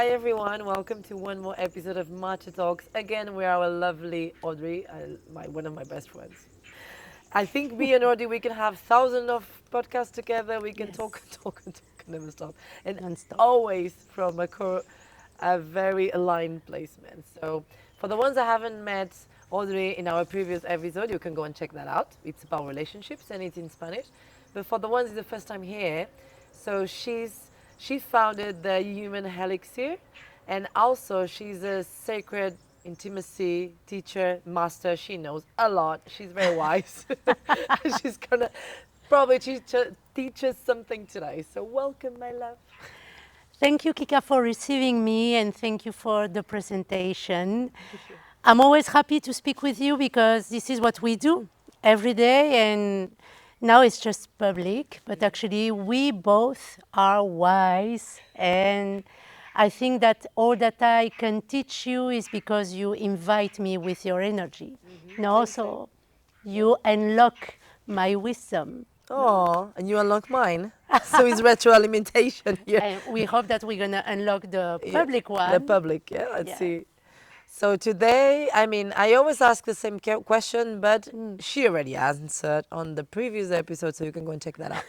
Hi everyone, welcome to one more episode of Matcha Talks. Again, we're our lovely Audrey, one of my best friends. I think me and Audrey, we can have thousands of podcasts together. We can talk Yes, and talk and talk and never stop. And non-stop. always from a very aligned placement. So for the ones that haven't met Audrey in our previous episode, you can go and check that out. It's about relationships and it's in Spanish. But for the ones who's the first time here, so she founded the Human Elixir, and also she's a sacred intimacy teacher, master. She knows a lot. She's very wise. She's gonna probably teach us something today. So welcome, my love. Thank you, Kika, for receiving me, and thank you for the presentation. Sure. I'm always happy to speak with you because this is what we do every day, and now it's just public, but actually we both are wise, and I think that all that I can teach you is because you invite me with your energy. No, so you unlock my wisdom. No? Oh, and you unlock mine. So it's retroalimentation here. And we hope that we're gonna unlock the Yeah, public the one. public, yeah, let's Yeah. see. So today, I mean, I always ask the same question, but she already answered on the previous episode, so you can go and check that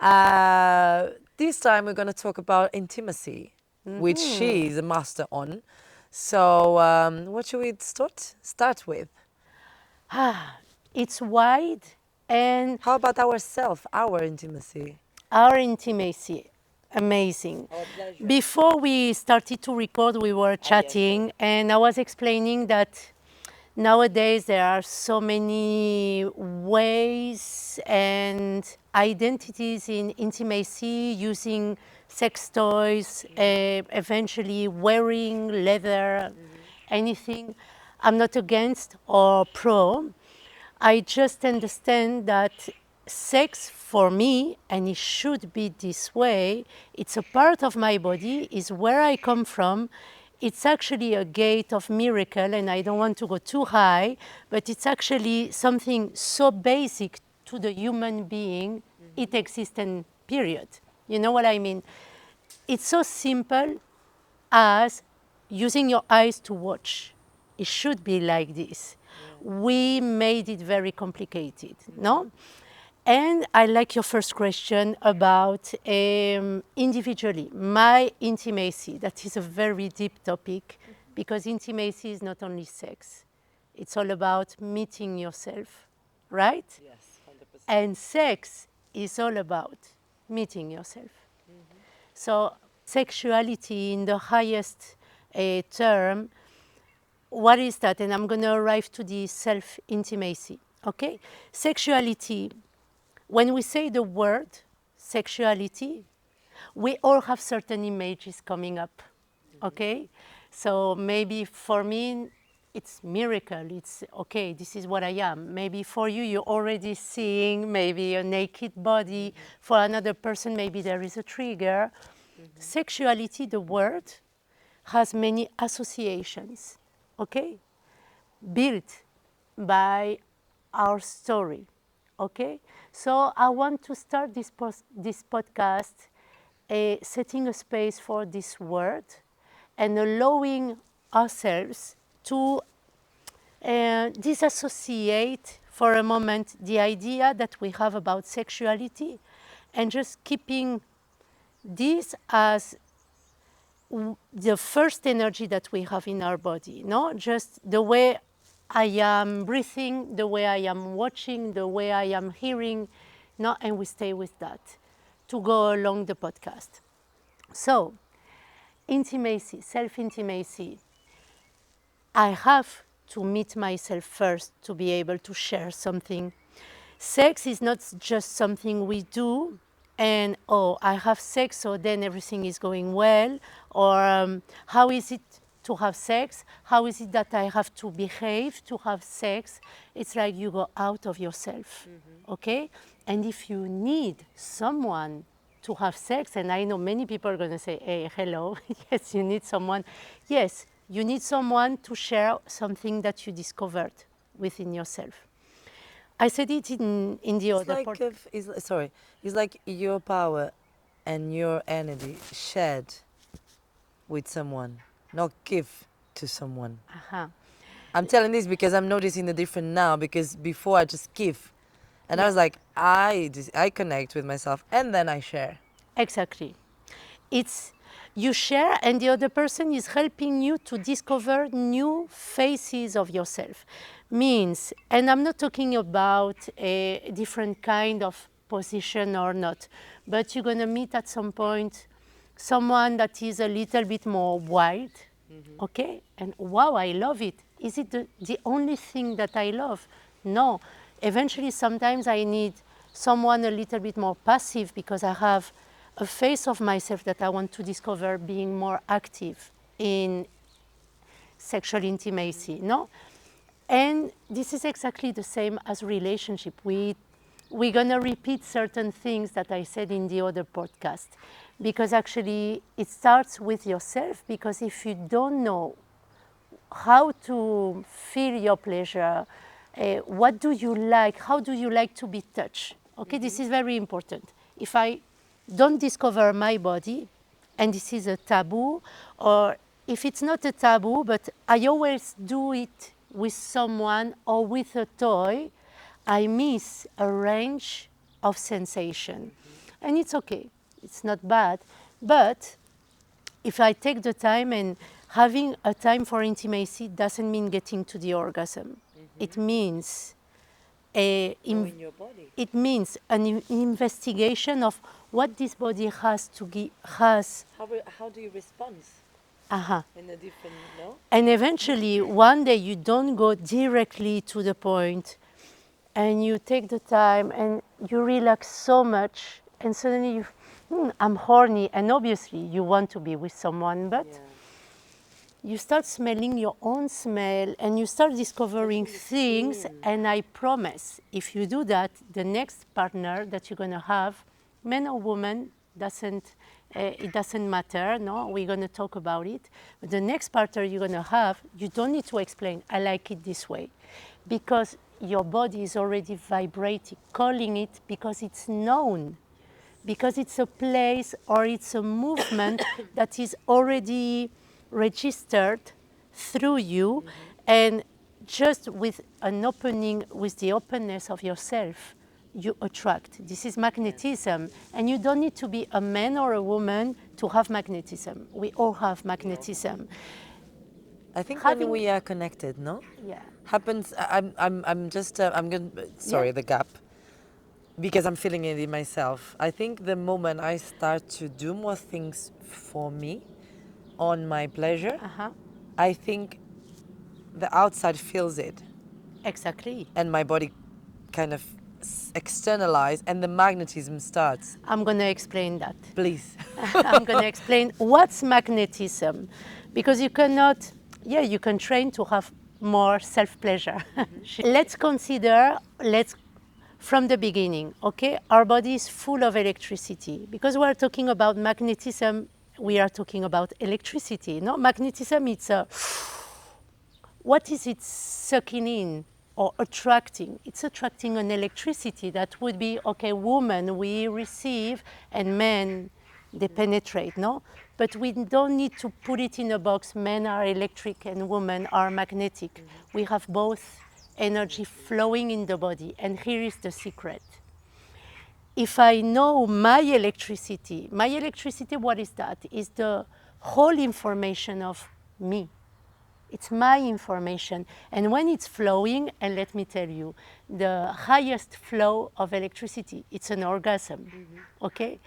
out. This time, we're going to talk about intimacy, which she is a master on. So, what should we start with? It's wide, and How about our intimacy? our intimacy, amazing. Our pleasure. Before we started to record, we were chatting, and I was explaining that nowadays there are so many ways and identities in intimacy, using sex toys, eventually wearing leather, anything. I'm not against or pro. I just understand that sex for me, and it should be this way, it's a part of my body, is where I come from. It's actually a gate of miracle, and I don't want to go too high, but it's actually something so basic to the human being. It exists, and period. You know what I mean? It's so simple as using your eyes to watch. It should be like this. We made it very complicated, no? And I like your first question about individually, my intimacy. That is a very deep topic because intimacy is not only sex. It's all about meeting yourself, right? Yes, 100%. And sex is all about meeting yourself. So sexuality in the highest term, what is that? And I'm going to arrive to the self-intimacy, okay? Sexuality, when we say the word sexuality, we all have certain images coming up, okay? So maybe for me, it's miracle. It's okay, this is what I am. Maybe for you, you're already seeing maybe a naked body. For another person, maybe there is a trigger. Sexuality, the word, has many associations, okay? Built by our story, okay? So I want to start this podcast setting a space for this word and allowing ourselves to disassociate for a moment the idea that we have about sexuality and just keeping this as the first energy that we have in our body, no? Just the way I am breathing, the way I am watching, the way I am hearing, no? And we stay with that to go along the podcast. So, intimacy, self-intimacy. I have to meet myself first to be able to share something. Sex is not just something we do and, oh, I have sex, so then everything is going well. Or how is it to have sex? How is it that I have to behave to have sex? It's like you go out of yourself, okay? And if you need someone to have sex, and I know many people are going to say, hey, hello, yes, you need someone. Yes, you need someone to share something that you discovered within yourself. I said it in the It's other like part. it's like your power and your energy shared. with someone, not give to someone. Uh-huh. I'm telling this because I'm noticing the difference now, because before I just give. And I Yeah. was like, I connect with myself and then I share. Exactly. It's you share, and the other person is helping you to discover new faces of yourself. Means, and I'm not talking about a different kind of position or not, but you're going to meet at some point someone that is a little bit more wild, okay? And wow, I love it. Is it the only thing that I love? No. Eventually, sometimes I need someone a little bit more passive because I have a face of myself that I want to discover being more active in sexual intimacy, no? And this is exactly the same as relationship. We're gonna repeat certain things that I said in the other podcast, because actually it starts with yourself, because if you don't know how to feel your pleasure, what do you like, how do you like to be touched, okay, this is very important. If I don't discover my body, and this is a taboo, or if it's not a taboo, but I always do it with someone or with a toy, I miss a range of sensation. And it's okay, it's not bad, but if I take the time, and having a time for intimacy doesn't mean getting to the orgasm. It means Knowing your body. it means an investigation of what this body has to give, has. How do you respond Uh-huh. in a different, no? And eventually, one day you don't go directly to the point, and you take the time and you relax so much, and suddenly you, I'm horny, and obviously you want to be with someone, but you start smelling your own smell, and you start discovering things. And I promise, if you do that, the next partner that you're going to have, man or woman, it doesn't matter, no, we're going to talk about it. But the next partner you're going to have, you don't need to explain, I like it this way, because your body is already vibrating, calling it, because it's known, because it's a place or it's a movement that is already registered through you. And just with an opening, with the openness of yourself, you attract. This is magnetism, and you don't need to be a man or a woman to have magnetism. We all have magnetism. I think when Having, we are connected, no? yeah, Happens, I'm just, I'm going to, sorry, Yeah. the gap. Because I'm feeling it in myself. I think the moment I start to do more things for me, on my pleasure, uh-huh, I think the outside feels it, exactly. and my body kind of externalize, and the magnetism starts. I'm going to explain that. Please. I'm going to explain what's magnetism, because you cannot, yeah, you can train to have more self-pleasure. Let's consider, from the beginning, okay? Our body is full of electricity. Because we're talking about magnetism, we are talking about electricity. No, magnetism, it's a, what is it sucking in or attracting? It's attracting an electricity that would be, okay, woman, we receive, and men, they penetrate, no? But we don't need to put it in a box. Men are electric and women are magnetic. We have both energy flowing in the body. And here is the secret. If I know my electricity, what is that? Is the whole information of me. It's my information. And when it's flowing, and let me tell you, the highest flow of electricity, it's an orgasm, okay?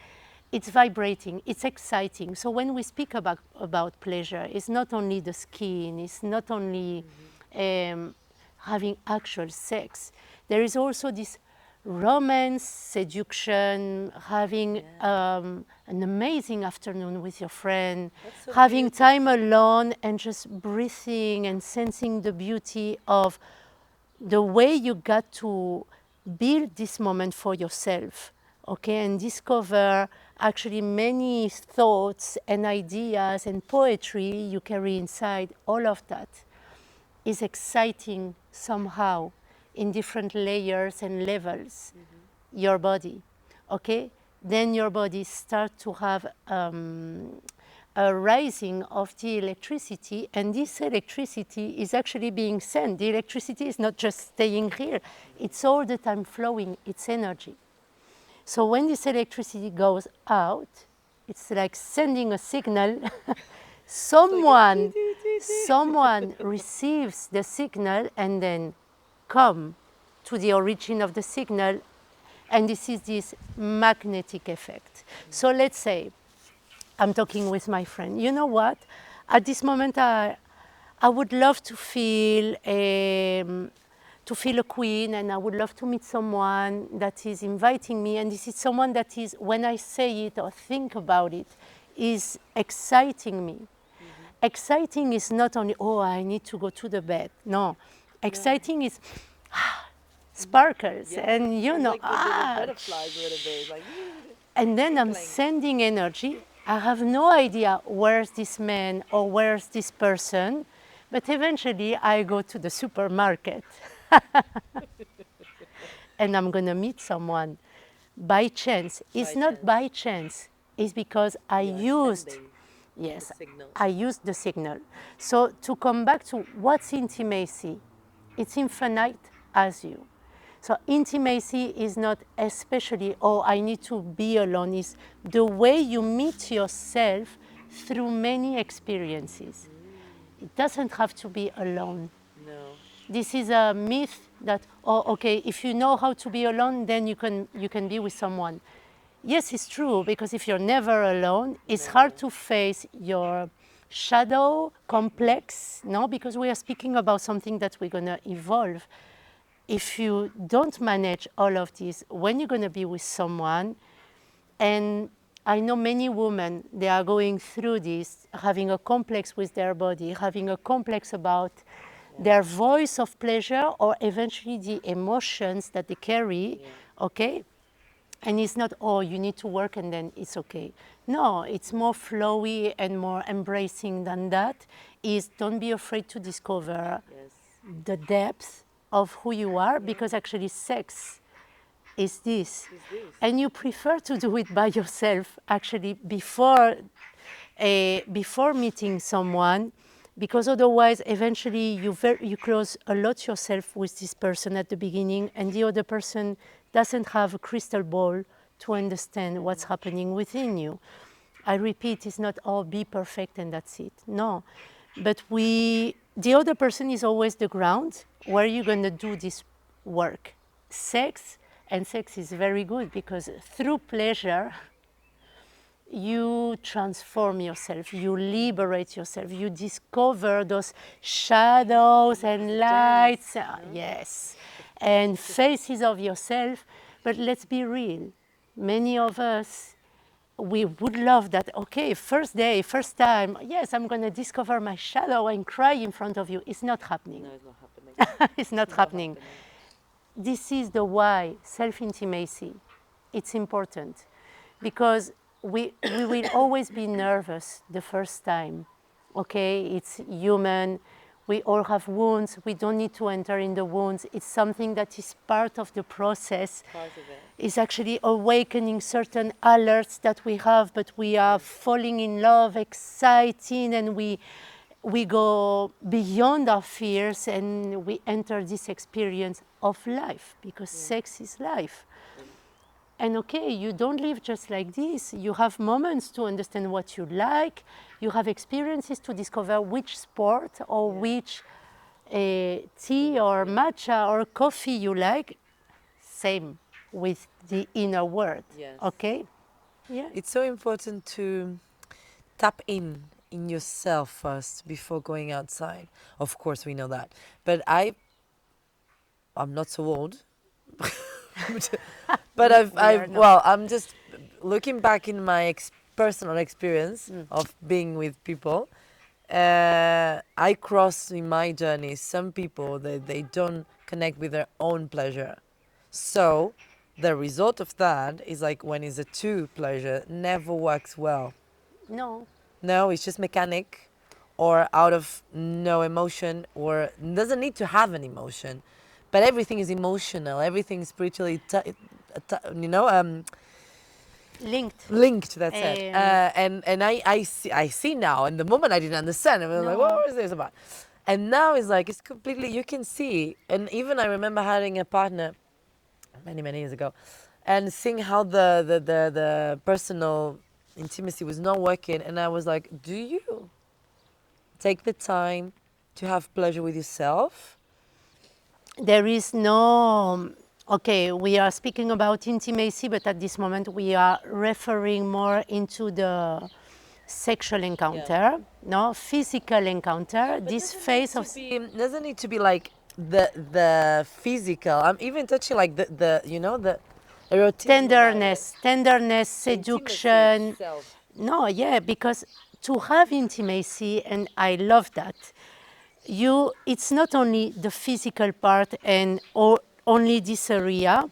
It's vibrating, it's exciting. So when we speak about pleasure, it's not only the skin, it's not only having actual sex. There is also this romance, seduction, having an amazing afternoon with your friend, so having time alone and just breathing and sensing the beauty of the way you got to build this moment for yourself, okay, and discover actually many thoughts and ideas and poetry you carry inside. All of that is exciting somehow in different layers and levels, your body, okay? Then your body start to have a rising of the electricity, and this electricity is actually being sent. The electricity is not just staying here, it's all the time flowing, it's energy. So when this electricity goes out, it's like sending a signal. someone, someone receives the signal and then come to the origin of the signal, and this is this magnetic effect. So let's say I'm talking with my friend. You know what? At this moment, I would love to feel a queen, and I would love to meet someone that is inviting me. And this is someone that is, when I say it or think about it, is exciting me. Exciting is not only, oh, I need to go to the bed. No, exciting is sparkles, and you know, like butterflies a little bit, like. And then I'm sending energy. I have no idea where's this man or where's this person, but eventually I go to the supermarket and I'm gonna meet someone by chance. It's not by chance, it's because I used, yes, I used the signal. So to come back to what's intimacy, it's infinite as you. So intimacy is not especially, oh, I need to be alone. It's the way you meet yourself through many experiences. It doesn't have to be alone. No. This is a myth that, oh, okay, if you know how to be alone, then you can be with someone. Yes, it's true, because if you're never alone, it's hard to face your shadow complex, no? Because we are speaking about something that we're gonna evolve. If you don't manage all of this, when you're going to be with someone, and I know many women, they are going through this, having a complex with their body, having a complex about their voice of pleasure, or eventually the emotions that they carry, okay? And it's not, oh, you need to work and then it's okay. No, it's more flowy and more embracing than that. Is don't be afraid to discover the depth of who you are, because actually sex is this. And you prefer to do it by yourself actually before meeting someone, because otherwise eventually you close a lot yourself with this person at the beginning, and the other person doesn't have a crystal ball to understand what's happening within you. I repeat, it's not, oh, be perfect and that's it. No, but the other person is always the ground where you're going to do this work. Sex is very good, because through pleasure, you transform yourself, you liberate yourself, you discover those shadows and lights, yes, and faces of yourself. But let's be real, many of us, we would love that, okay, first day, first time, yes, I'm going to discover my shadow and cry in front of you. It's not happening. No, it's not happening. It's not happening. This is the why, self-intimacy. It's important, because we will always be nervous the first time, okay? It's human. We all have wounds. We don't need to enter in the wounds. It's something that is part of the process. Part of it. It's actually awakening certain alerts that we have, but we are falling in love, exciting, and we go beyond our fears, and we enter this experience of life, because sex is life. And okay, you don't live just like this. You have moments to understand what you like. You have experiences to discover which sport or which tea or matcha or coffee you like. Same with the inner world, okay? Yeah. It's so important to tap in yourself first before going outside. Of course, we know that. But I'm not so old. But I'm just looking back in my personal experience of being with people. I cross in my journey some people that they don't connect with their own pleasure. So the result of that is like when it's a two pleasure, never works well. No. No, it's just mechanic or out of no emotion, or doesn't need to have an emotion. But everything is emotional, everything is spiritually, Linked. Linked, that's it. And I see now. And the moment I didn't understand, I was like, No. what is this about? And now it's like, it's completely, you can see. And even I remember having a partner many, many years ago and seeing how the personal intimacy was not working. And I was like, do you take the time to have pleasure with yourself? There is no, okay, we are speaking about intimacy, but at this moment we are referring more into the sexual encounter, no, physical encounter, this phase of Doesn't need to be like the physical. I'm even touching like the you know, the eroticism about it. tenderness, Intimacy seduction. itself. No, yeah, because to have intimacy, and I love that, it's not only the physical part and or only this area.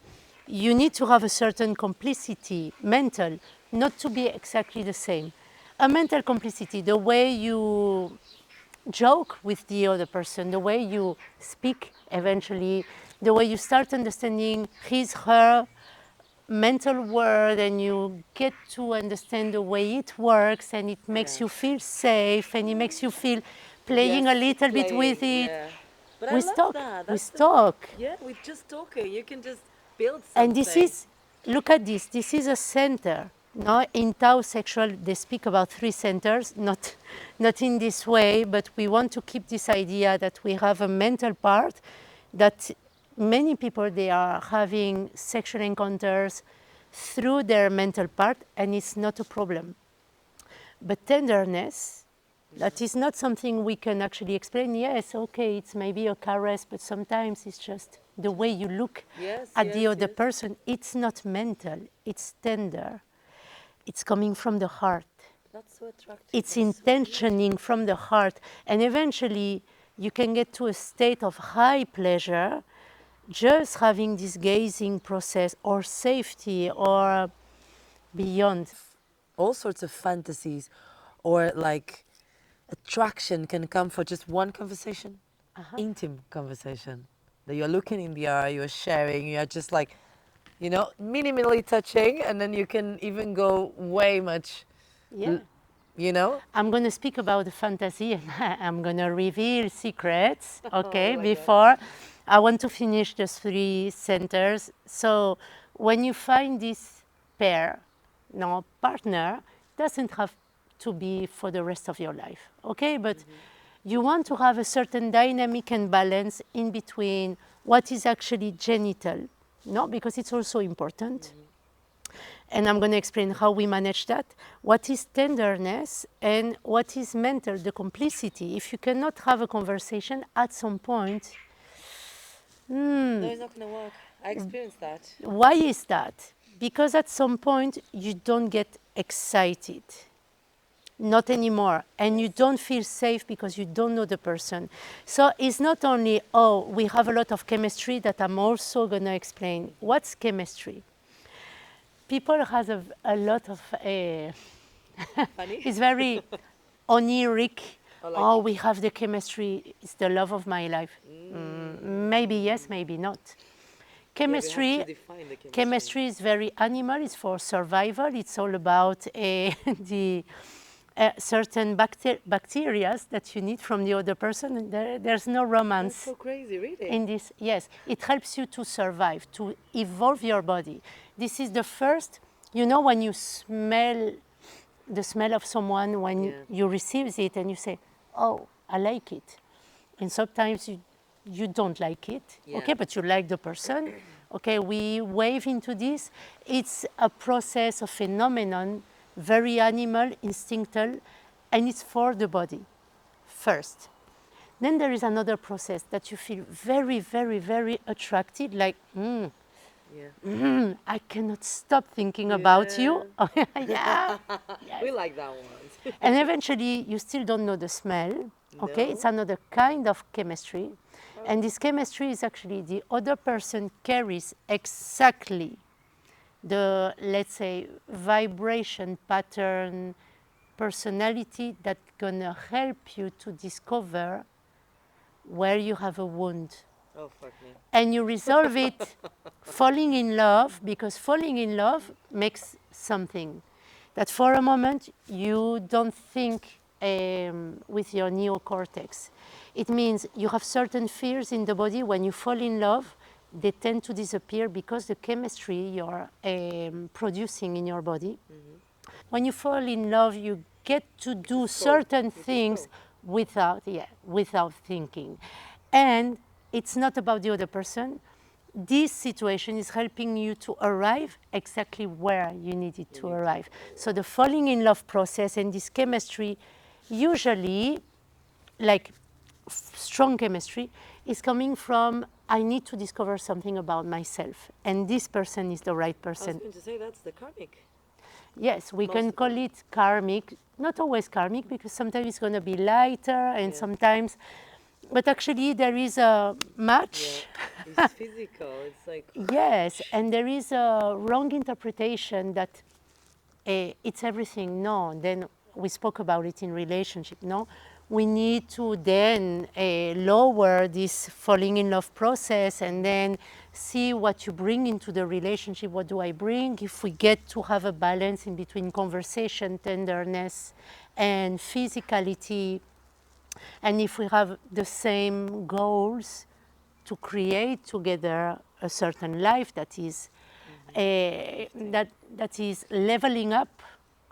You need to have a certain complicity, mental, not to be exactly the same. A mental complicity, the way you joke with the other person, the way you speak eventually, the way you start understanding his, her mental world, and you get to understand the way it works, and it makes you feel safe, and it makes you feel playing a little bit with it. Yeah. But I We love talk, that. we That's the thing. talk. Yeah, with just talking, you can just build And this something. is, look at this is a center. No, in Tao sexual, they speak about 3 centers, not in this way, but we want to keep this idea that we have a mental part, that many people, they are having sexual encounters through their mental part, and it's not a problem. But tenderness, that is not something we can actually explain. Yes, okay, it's maybe a caress, but sometimes it's just the way you look Yes, at the yes, other yes. person. It's not mental, it's tender. It's coming from the heart. That's so attractive. It's That's so beautiful. intentioning from the heart. And eventually, you can get to a state of high pleasure just having this gazing process, or safety, or beyond. All sorts of fantasies or like attraction can come for just one conversation, intimate conversation. That you're looking in the eye, you're sharing, you're just like, you know, minimally touching, and then you can even go way much, Yeah. you know? I'm going to speak about the fantasy, and I'm going to reveal secrets, okay, my God. before. I want to finish the 3 centers. So when you find this pair, no, partner, doesn't have to be for the rest of your life, okay? But you want to have a certain dynamic and balance in between what is actually genital, no, because it's also important. And I'm going to explain how we manage that. What is tenderness and what is mental, the complicity. If you cannot have a conversation at some point, No, it's not going to work. I experienced that. why is that? Because at some point you don't get excited. Not anymore. And you don't feel safe because you don't know the person. So it's not only, oh, we have a lot of chemistry, that I'm also going to explain. What's chemistry? People has a lot of, Funny? it's very oniric. Like, Oh, we have the chemistry, it's the love of my life. Maybe yes, maybe not. Chemistry, define the chemistry is very animal, it's for survival, it's all about the certain bacteria that you need from the other person. And there's no romance so crazy, really. in this. Yes, it helps you to survive, to evolve your body. This is the first, you know, when you smell the smell of someone, when you receive it and you say, oh, I like it. And sometimes you don't like it, okay, but you like the person. Okay, we wave into this. It's a process, a phenomenon, very animal, instinctual, and it's for the body first. Then there is another process that you feel very, very, very attracted, like, I cannot stop thinking about you. Yeah. We like that one. And eventually, you still don't know the smell. Okay, it's another kind of chemistry. And this chemistry is actually the other person carries exactly the, let's say, vibration pattern, personality that's gonna help you to discover where you have a wound. Oh, fuck me. And you resolve it falling in love, because falling in love makes something that for a moment you don't think with your neocortex. It means you have certain fears in the body. When you fall in love, they tend to disappear because the chemistry you're producing in your body. When you fall in love, you get to do certain things without thinking. And it's not about the other person. This situation is helping you to arrive exactly where you needed to arrive. So the falling in love process and this chemistry, usually, like strong chemistry, is coming from I need to discover something about myself, and this person is the right I was person. going to say that's the karmic. Yes, we can call it karmic, not always karmic, because sometimes it's going to be lighter and sometimes, but actually there is a match. It's physical. It's like Yes, and there is a wrong interpretation that it's everything. No, then we spoke about it in relationship. No, we need to then lower this falling in love process and then see what you bring into the relationship. What do I bring? If we get to have a balance in between conversation, tenderness, and physicality, and if we have the same goals to create together a certain life that is that is leveling up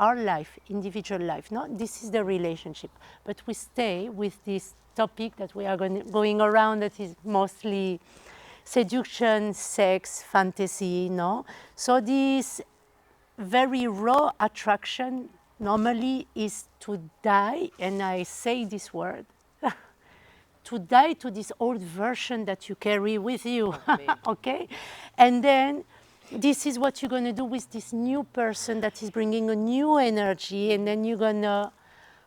our life, individual life. No, this is the relationship. But we stay with this topic that we are going around that is mostly seduction, sex, fantasy. No, so this very raw attraction normally is to die, and I say this word, to die to this old version that you carry with you, okay? And then this is what you're going to do with this new person that is bringing a new energy, and then you're going to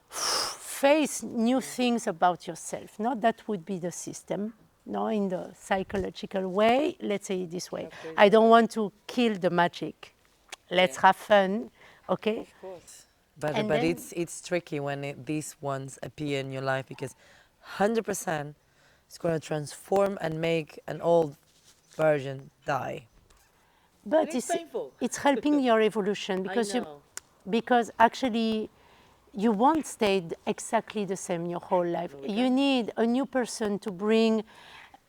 face new things about yourself. No, that would be the system. No, in the psychological way, let's say it this way. I don't want to kill the magic. Let's have fun, okay? of course. But And but then- it's tricky when these ones appear in your life because 100% it's going to transform and make an old version die. But it's painful. it's helping your evolution because because actually you won't stay exactly the same your whole life. You need a new person to bring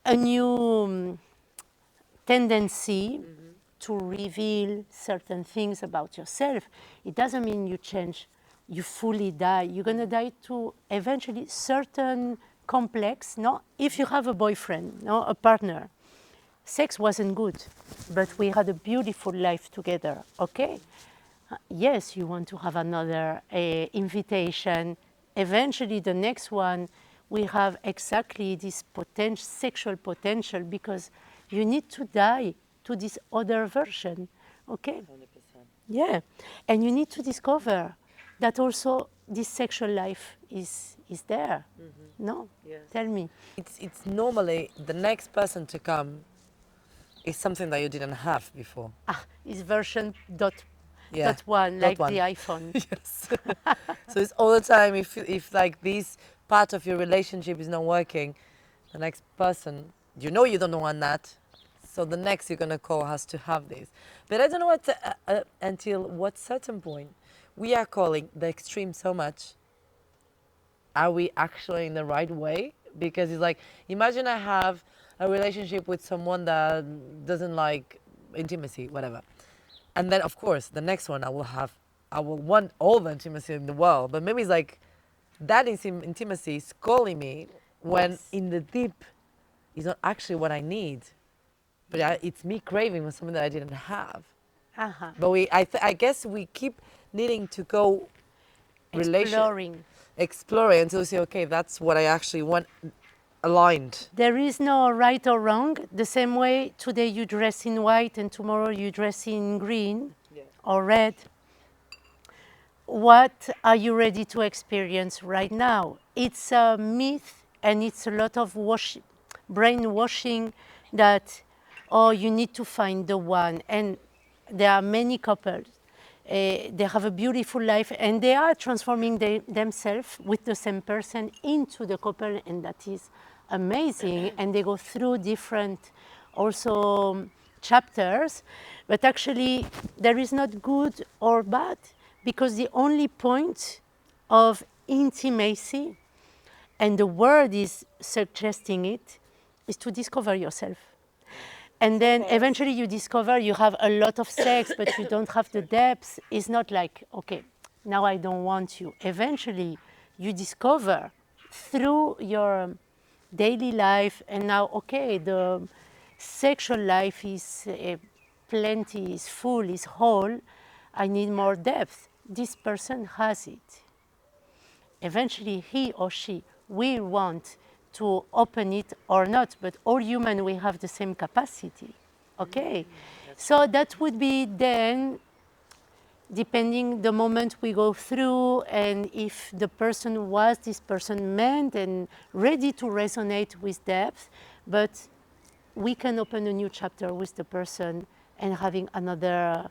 a new tendency to reveal certain things about yourself. It doesn't mean you change, you fully die. You're going to die to eventually certain complex. No, if you have a boyfriend, no, a partner, sex wasn't good, but we had a beautiful life together, okay? Yes, you want to have another invitation. Eventually, the next one, we have exactly this sexual potential because you need to die to this other version, okay? 100%. Yeah, and you need to discover that also this sexual life is there. No? Yes. Tell me. It's normally the next person to come is something that you didn't have before. It's version dot Yeah, one, dot like one. the iPhone. Yes. So it's all the time if like this part of your relationship is not working, the next person, you know you don't want that. So the next you're gonna call has to have this. But I don't know what until what certain point we are calling the extreme so much. Are we actually in the right way? Because it's like, imagine I have a relationship with someone that doesn't like intimacy, whatever. And then, of course, the next one I will want all the intimacy in the world. But maybe it's like that intimacy is calling me when in the deep is not actually what I need. But it's me craving for something that I didn't have. Uh-huh. But I guess we keep needing to go exploring until we say, okay, that's what I actually want aligned. There is no right or wrong. The same way today you dress in white and tomorrow you dress in green or red. What are you ready to experience right now? It's a myth and it's a lot of brainwashing that, oh, you need to find the one. And there are many couples. They have a beautiful life and they are transforming themselves with the same person into the couple, and that is amazing. And they go through different also chapters, but actually there is not good or bad, because the only point of intimacy, and the word is suggesting it, is to discover yourself. And then eventually you discover you have a lot of sex, but you don't have the depth. It's not like, okay, now I don't want you. Eventually you discover through your daily life, and now, okay, the sexual life is plenty, is full, is whole. I need more depth. This person has it. Eventually he or she will want to open it or not, but all human, we have the same capacity. Okay, so that would be then depending the moment we go through, and if the person was this person meant and ready to resonate with depth, but we can open a new chapter with the person and having another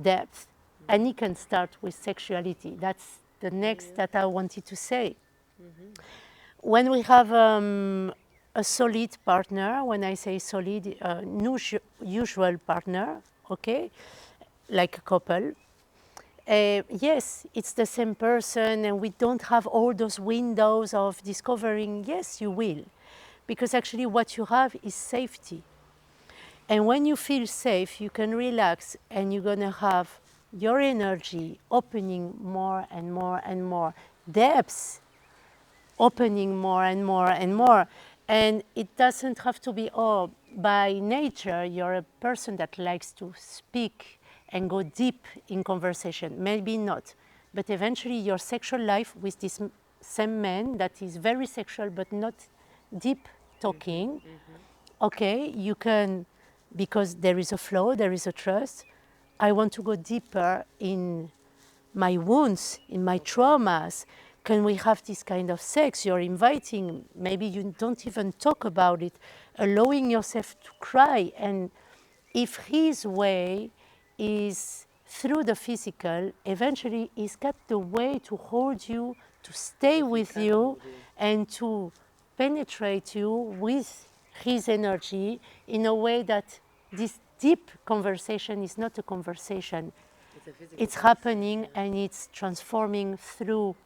depth, and it can start with sexuality. That's the next that I wanted to say. When we have a solid partner, when I say solid, usual partner, okay, like a couple, yes, it's the same person, and we don't have all those windows of discovering. Yes, you will, because actually what you have is safety. And when you feel safe, you can relax, and you're gonna have your energy opening more and more and more, depths opening more and more and more. And it doesn't have to be, oh, by nature, you're a person that likes to speak and go deep in conversation. Maybe not. But eventually, your sexual life with this same man that is very sexual but not deep talking, okay, you can, because there is a flow, there is a trust. I want to go deeper in my wounds, in my traumas. Can we have this kind of sex? You're inviting, maybe you don't even talk about it, allowing yourself to cry. And if his way is through the physical, eventually he's got the way to hold you, to stay with you, and to penetrate you with his energy in a way that this deep conversation is not a conversation. It's happening, and it's transforming through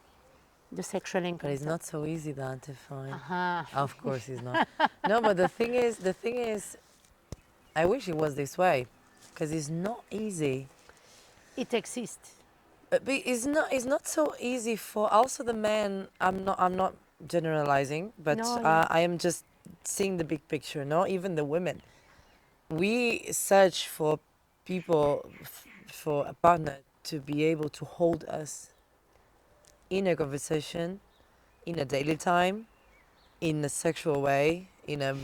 the sexual encounter. But it's not so easy that to find. Uh-huh. Of course it's not. No, but the thing is, I wish it was this way, because it's not easy. It exists. But it's not so easy for also the men. I'm not generalizing, but No, yeah. I am just seeing the big picture. No, even the women, we search for people, for a partner to be able to hold us in a conversation, in a daily time, in a sexual way, in a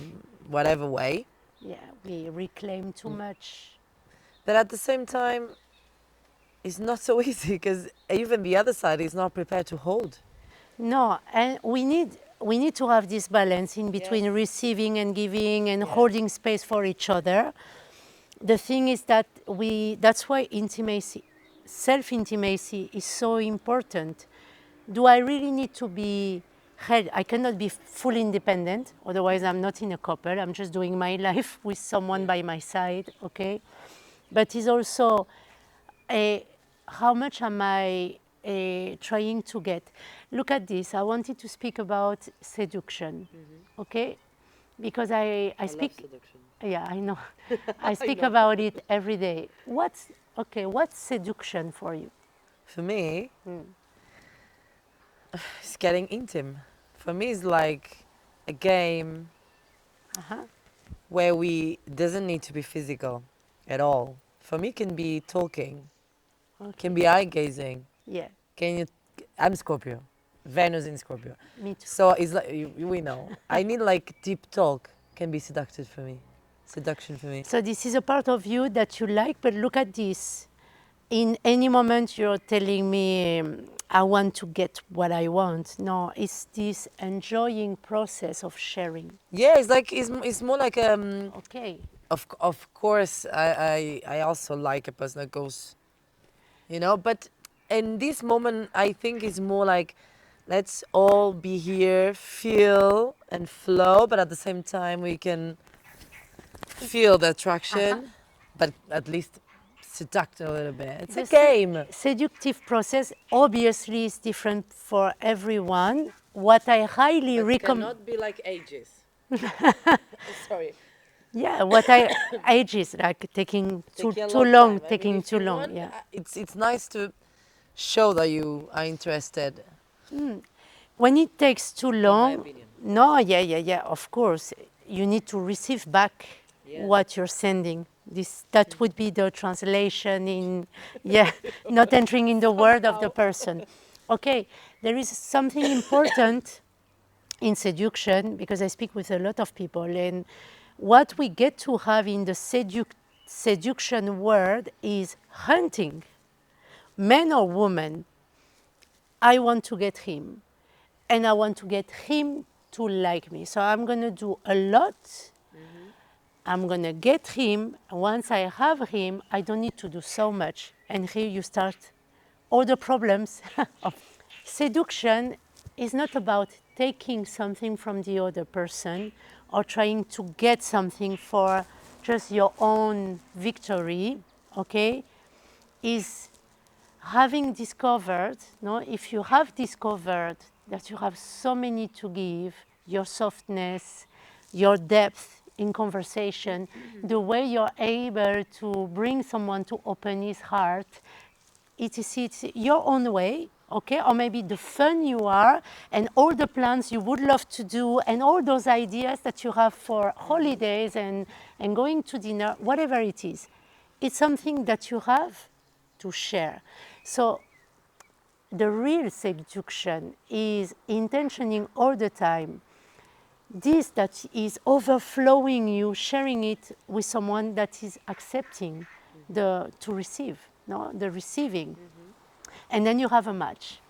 whatever way. Yeah, we reclaim too much. But at the same time, it's not so easy, because even the other side is not prepared to hold. No, and we need to have this balance in between receiving and giving and holding space for each other. The thing is that that's why intimacy, self-intimacy is so important. Do I really need to be held? I cannot be fully independent, otherwise I'm not in a couple. I'm just doing my life with someone by my side, okay? But it's also how much am I trying to get? Look at this. I wanted to speak about seduction, okay? Because I speak. Seduction. Yeah, I know. I speak about it every day. What's seduction for you? For me, it's getting intimate. For me, it's like a game where we doesn't need to be physical at all. For me, can be talking, can be eye gazing. Yeah, Can you? I'm Scorpio, Venus in Scorpio. me too. So it's like we know. I need like deep talk. Can be seductive for me. Seduction for me. So this is a part of you that you like, but look at this. In any moment you're telling me, I want to get what I want. No, it's this enjoying process of sharing. Yeah, it's like it's more like Okay. Of course I also like a person that goes, but in this moment I think it's more like, let's all be here, feel and flow, but at the same time we can feel the attraction. but at least seduct a little bit. It's a The game. seductive process obviously is different for everyone. What I highly recommend, be like ages. Sorry. yeah, what I age is like taking Taking a too long long, time. I mean, taking if too you long. want, Yeah. it's nice to show that you are interested. When it takes too In my long, opinion. no, yeah, of course, you need to receive back Yeah. what you're sending. That would be the translation in, yeah, not entering in the word of the person. Okay, there is something important in seduction because I speak with a lot of people, and what we get to have in the seduction word is hunting, man or woman. I want to get him, and I want to get him to like me. So I'm going to do a lot. I'm going to get him. Once I have him, I don't need to do so much. And here you start all the problems of seduction is not about taking something from the other person or trying to get something for just your own victory, okay? Is having discovered, no, if you have discovered that you have so many to give, your softness, your depth in conversation, the way you're able to bring someone to open his heart, it's your own way, okay? Or maybe the fun you are and all the plans you would love to do and all those ideas that you have for holidays and going to dinner, whatever it is. It's something that you have to share. So the real seduction is intentioning all the time this that is overflowing you, sharing it with someone that is accepting to receive, no, the receiving. And then you have a match.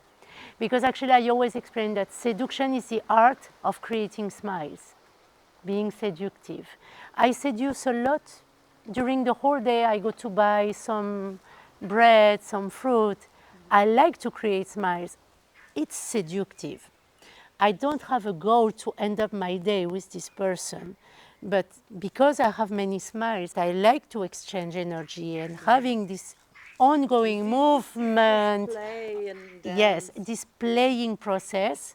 Because actually I always explain that seduction is the art of creating smiles, being seductive. I seduce a lot. During the whole day I go to buy some bread, some fruit. I like to create smiles. It's seductive. I don't have a goal to end up my day with this person. But because I have many smiles, I like to exchange energy and having this ongoing movement, Play and yes, this playing process,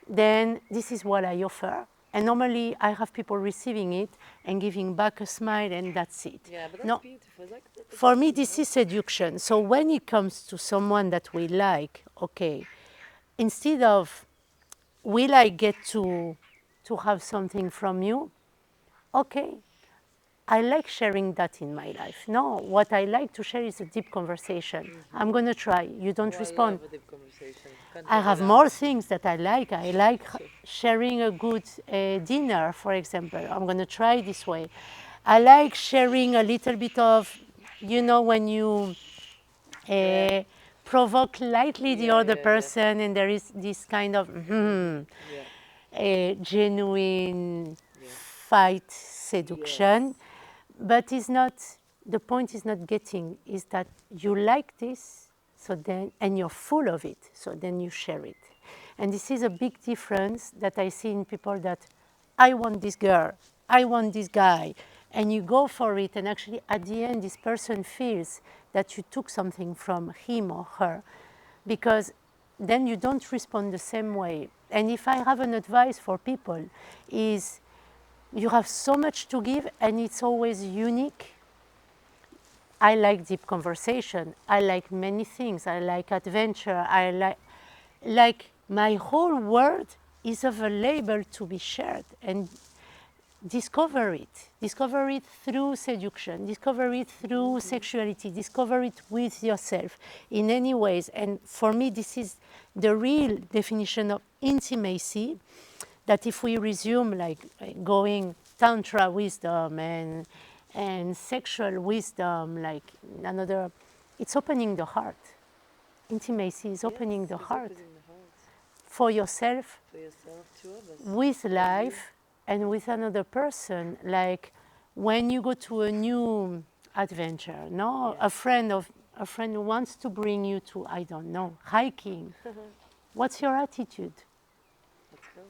then this is what I offer. And normally I have people receiving it and giving back a smile and that's it. Yeah, but that's No, beautiful. It's like, it's for me, this is seduction. So when it comes to someone that we like, okay, instead of will I get to have something from you? Okay, I like sharing that in my life. No, what I like to share is a deep conversation. I'm going to try. You don't respond. a deep conversation. Can't I live have without. more things that I like. I like sharing a good dinner, for example. I'm going to try this way. I like sharing a little bit of, when you uh, provoke lightly the other person and there is this kind of Yeah. a genuine fight seduction, but it's not, the point is not getting, is that you like this, so then, and you're full of it, so then you share it. And this is a big difference that I see in people that I want this girl, I want this guy, and you go for it, and actually at the end this person feels that you took something from him or her, because then you don't respond the same way. And if I have an advice for people is you have so much to give and it's always unique. I like deep conversation. I like many things. I like adventure. I like my whole world is available to be shared and discover it. Discover it through seduction. Discover it through sexuality. Discover it with yourself in any ways. And for me, this is the real definition of intimacy. That if we resume like going tantra wisdom and sexual wisdom, like another, it's opening the heart. Intimacy is opening the heart for yourself, For yourself, to others. with life, and with another person. Like when you go to a new adventure, no, a friend who wants to bring you to, I don't know, hiking. What's your attitude? Let's go.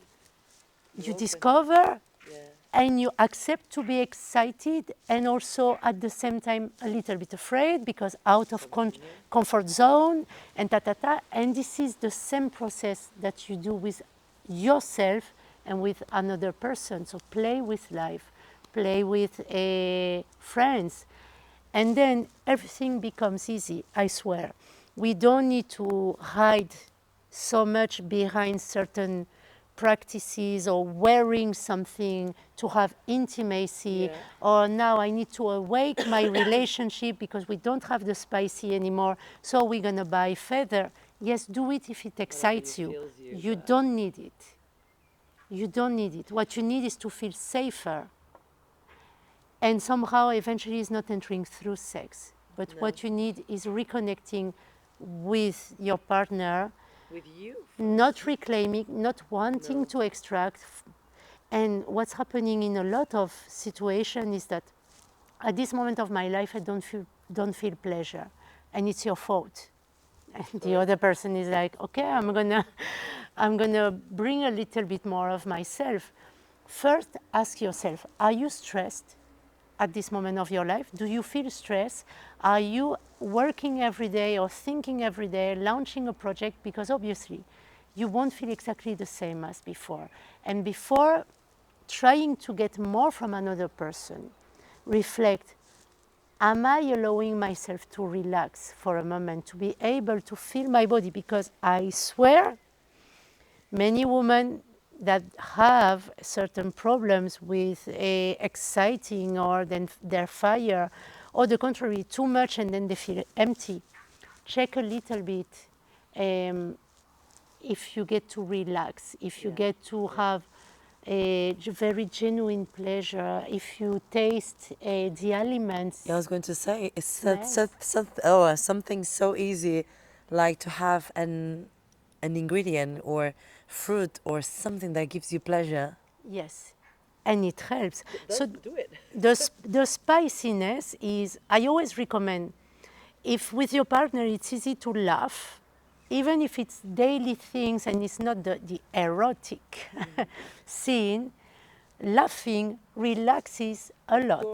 You discover, Yeah. and you accept to be excited and also at the same time a little bit afraid because out of comfort zone and ta. And this is the same process that you do with yourself and with another person. So play with life, play with friends, and then everything becomes easy, I swear. We don't need to hide so much behind certain practices or wearing something to have intimacy, or now I need to awake my relationship because we don't have the spicy anymore, so we're gonna buy feather. Yes, do it if it excites you. You don't need it. You don't need it. What you need is to feel safer. And somehow eventually it's not entering through sex. But what you need is reconnecting with your partner, With you. not reclaiming, not wanting to extract. And what's happening in a lot of situations is that at this moment of my life I don't feel pleasure, and it's your fault. And the other person is like, okay, I'm gonna bring a little bit more of myself. First, ask yourself, are you stressed at this moment of your life? Do you feel stress? Are you working every day or thinking every day, launching a project? Because obviously you won't feel exactly the same as before. And before trying to get more from another person, reflect, am I allowing myself to relax for a moment, to be able to feel my body? Because I swear, many women that have certain problems with exciting or then their fire, or the contrary, too much and then they feel empty. Check a little bit if you get to relax, if you get to have a very genuine pleasure, if you taste the elements. Yeah, I was going to say, it's Smells. something so easy, like to have an ingredient or fruit or something that gives you pleasure. Yes, and it helps. So Do it. the spiciness is, I always recommend, if with your partner it's easy to laugh, even if it's daily things and it's not the erotic scene, laughing relaxes a lot.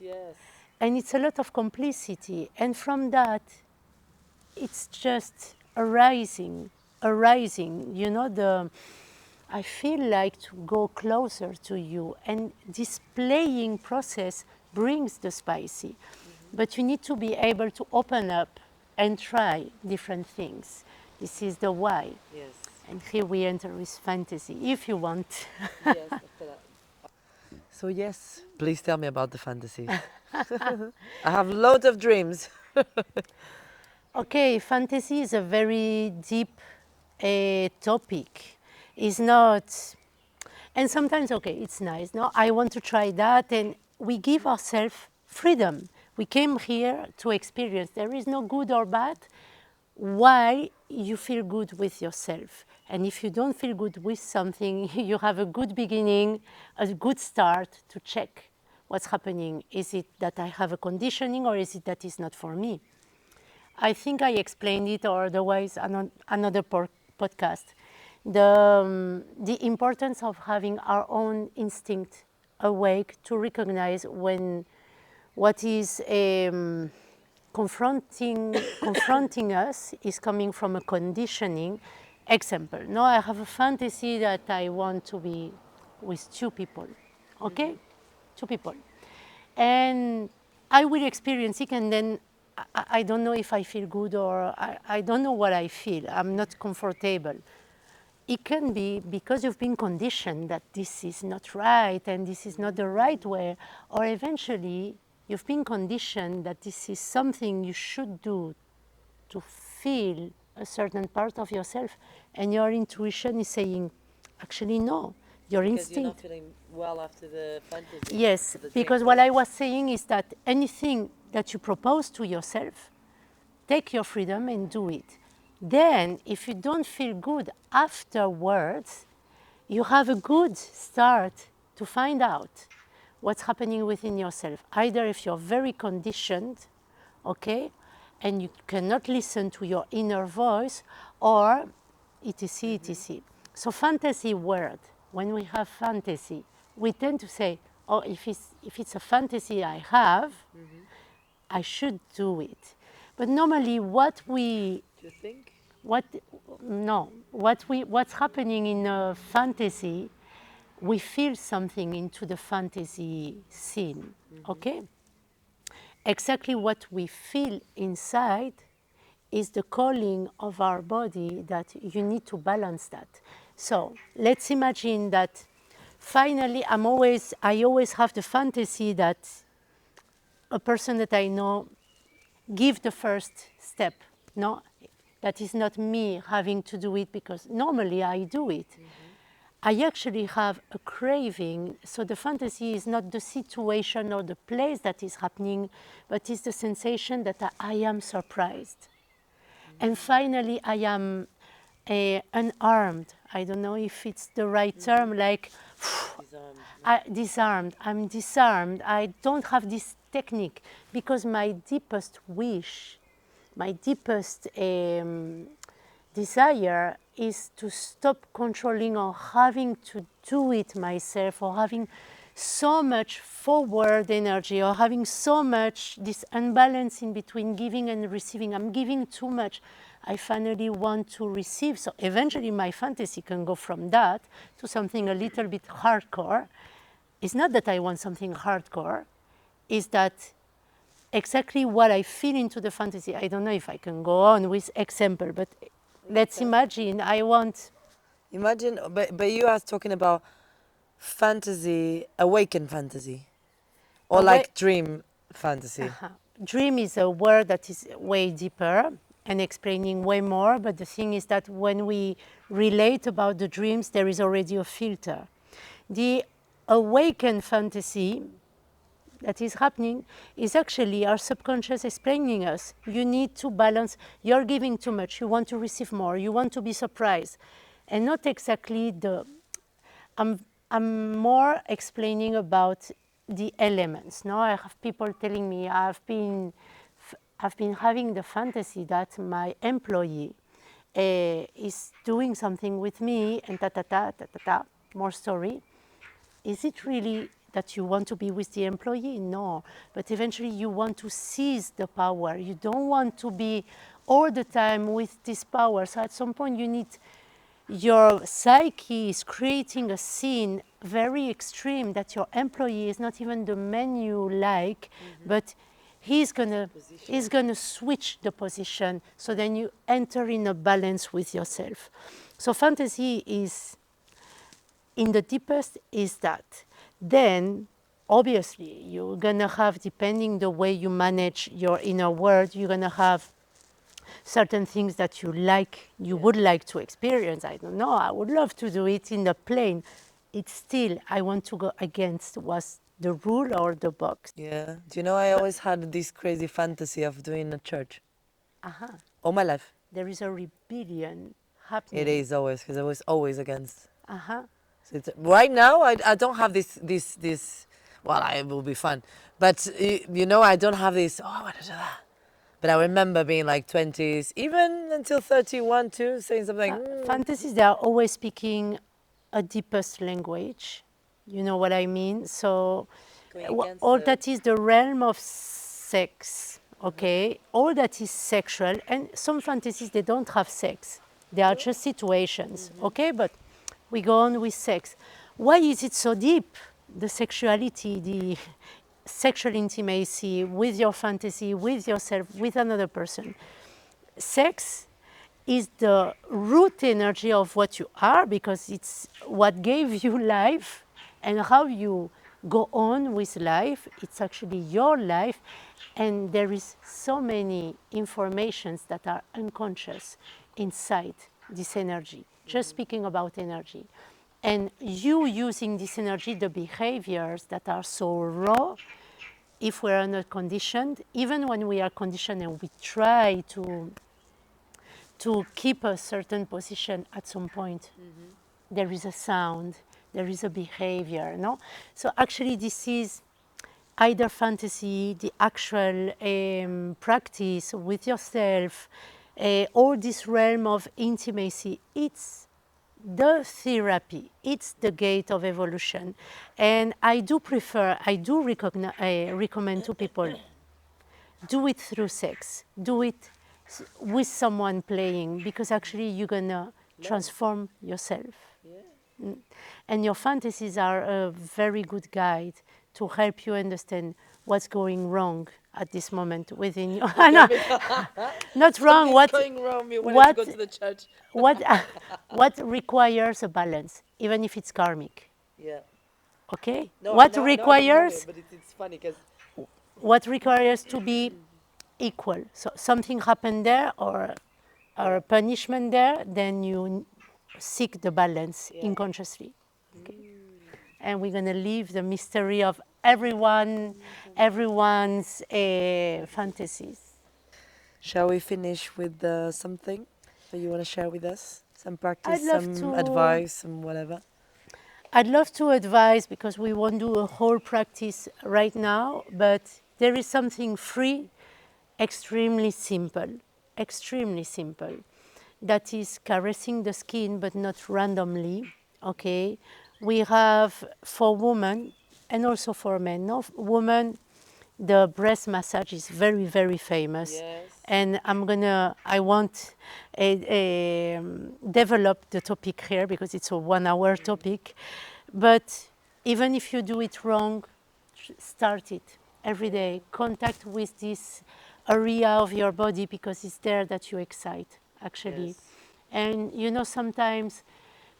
Yes. And it's a lot of complicity. And from that, it's just arising. You know, I feel like to go closer to you. And this playing process brings the spicy. But you need to be able to open up and try different things. This is the why. Yes. And here we enter with fantasy, if you want. Yes. So yes, please tell me about the fantasies. I have loads of dreams. Okay, fantasy is a very deep topic. It's not, and sometimes, okay, it's nice. No, I want to try that, and we give ourselves freedom. We came here to experience. There is no good or bad. Why you feel good with yourself? And if you don't feel good with something, you have a good beginning, a good start to check what's happening. Is it that I have a conditioning, or is it that it's not for me? I think I explained it, or otherwise another podcast. The importance of having our own instinct awake to recognize when what is confronting us is coming from a conditioning. Example, no, I have a fantasy that I want to be with two people, okay? Two people. And I will experience it, and then I don't know if I feel good, or I don't know what I feel. I'm not comfortable. It can be because you've been conditioned that this is not right and this is not the right way, or eventually you've been conditioned that this is something you should do to feel a certain part of yourself, and your intuition is saying, actually, no, your Because you're not instinct. feeling well after the fantasy. Yes, the because drink. what I was saying is that anything that you propose to yourself, take your freedom and do it. Then, if you don't feel good afterwards, you have a good start to find out what's happening within yourself. Either if you're very conditioned, okay, and you cannot listen to your inner voice, or etc. etc. So fantasy word, when we have fantasy, we tend to say, oh, if it's a fantasy I have, I should do it. But normally what we, Do you think? what, no, what's happening in a fantasy, we feel something into the fantasy scene, okay? Exactly what we feel inside is the calling of our body that you need to balance that. So let's imagine that finally I always have the fantasy that a person that I know give the first step. No, that is not me having to do it because normally I do it. I actually have a craving, so the fantasy is not the situation or the place that is happening, but it's the sensation that I am surprised. And finally, I am unarmed. I don't know if it's the right term, like disarmed. I'm disarmed. I don't have this technique because my deepest wish, my deepest desire is to stop controlling or having to do it myself or having so much forward energy or having so much this unbalance in between giving and receiving. I'm giving too much. I finally want to receive. So eventually my fantasy can go from that to something a little bit hardcore. It's not that I want something hardcore, it's that exactly what I feel into the fantasy. I don't know if I can go on with example, but let's imagine I want. Imagine, but you are talking about fantasy, awakened fantasy, or like dream fantasy. Dream is a word that is way deeper and explaining way more, but the thing is that when we relate about the dreams, there is already a filter. The awakened fantasy that is happening is actually our subconscious explaining us. You need to balance, you're giving too much, you want to receive more, you want to be surprised. And not exactly I'm more explaining about the elements. Now I have people telling me I've been having the fantasy that my employee is doing something with me and more story. Is it really that you want to be with the employee? No, but eventually you want to seize the power. You don't want to be all the time with this power. So at some point you need, your psyche is creating a scene very extreme that your employee is not even the man you like, but he's gonna switch the position. So then you enter in a balance with yourself. So fantasy is, in the deepest, is that. Then obviously you're gonna have, depending the way you manage your inner world, you're gonna have certain things that you like, you would like to experience. I don't know, I would love to do it in the plane. It's still, I want to go against what's the rule or the box. Yeah. Do you know, I always had this crazy fantasy of doing a church. All my life. There is a rebellion happening. It is always, because I was always against. Uh-huh. So right now, I don't have this. Well, it will be fun, but you know, I don't have this. Oh, I want to do that. But I remember being like 20s, even until 31 too, saying something. Fantasies, they are always speaking a deepest language. You know what I mean? So all that is the realm of sex, okay? All that is sexual, and some fantasies, they don't have sex. They are just situations, okay? But we go on with sex. Why is it so deep? The sexuality, the sexual intimacy with your fantasy, with yourself, with another person. Sex is the root energy of what you are, because it's what gave you life, and how you go on with life. It's actually your life, and there is so many informations that are unconscious inside this energy, just speaking about energy. And you using this energy, the behaviors that are so raw, if we are not conditioned, even when we are conditioned and we try to keep a certain position, at some point there is a sound, there is a behavior, no? So actually this is either fantasy, the actual practice with yourself, all this realm of intimacy. It's the therapy. It's the gate of evolution. And I do recommend to people, do it through sex, do it with someone playing, because actually you're gonna transform yourself. And your fantasies are a very good guide to help you understand what's going wrong at this moment within you. No, not wrong. Something's going wrong. You wanted to go to the church. what, what requires a balance, even if it's karmic. Yeah. Okay? No, What I know the moment, requires but it's funny because what requires to be equal. So something happened there, or a punishment there, then you seek the balance unconsciously. Okay? And we're gonna leave the mystery of everyone's fantasies. shall we finish with something that you want to share with us? Some practice, I'd love some to. advice, some whatever. I'd love to advise, because we won't do a whole practice right now, but there is something free, extremely simple, that is caressing the skin, but not randomly. Okay, we have for women and also for men. No, women, the breast massage is very famous. Yes. And I won't develop the topic here because it's a 1 hour topic. But even if you do it wrong, start it every day. Contact with this area of your body, because it's there that you excite, actually. Yes. And you know, sometimes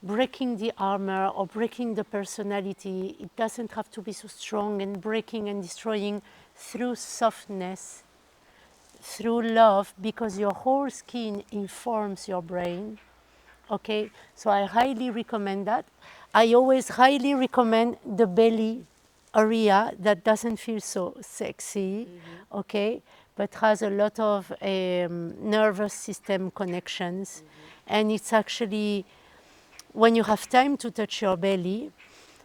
breaking the armor or breaking the personality, it doesn't have to be so strong, and breaking and destroying through softness, through love, because your whole skin informs your brain. Okay, so I highly recommend that. I always highly recommend the belly area that doesn't feel so sexy, okay, but has a lot of nervous system connections. And it's actually, when you have time to touch your belly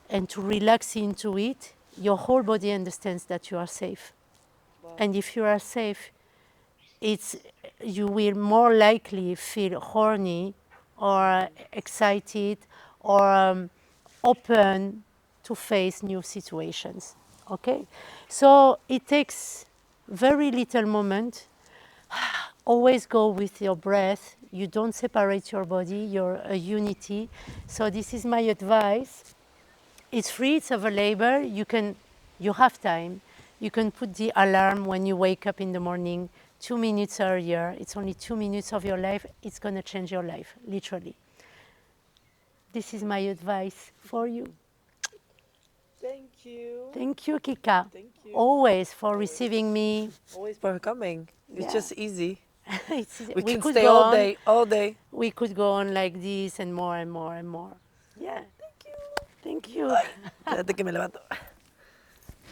and to relax into it, your whole body understands that you are safe. Wow. And if you are safe, you will more likely feel horny or excited or open to face new situations. Okay, so it takes very little moment. Always go with your breath. You don't separate your body. You're a unity. So this is my advice. It's free. It's available. You have time. You can put the alarm when you wake up in the morning, 2 minutes earlier. It's only 2 minutes of your life. It's going to change your life, literally. This is my advice for you. Thank you. Thank you, Kika. Thank you. Always for receiving me. Always for coming. It's Yeah. just easy. We can could stay go all on. day, all day. We could go on like this and more and more and more. Yeah. Thank you. Espérate que me levanto.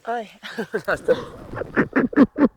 Ay. No, está bien.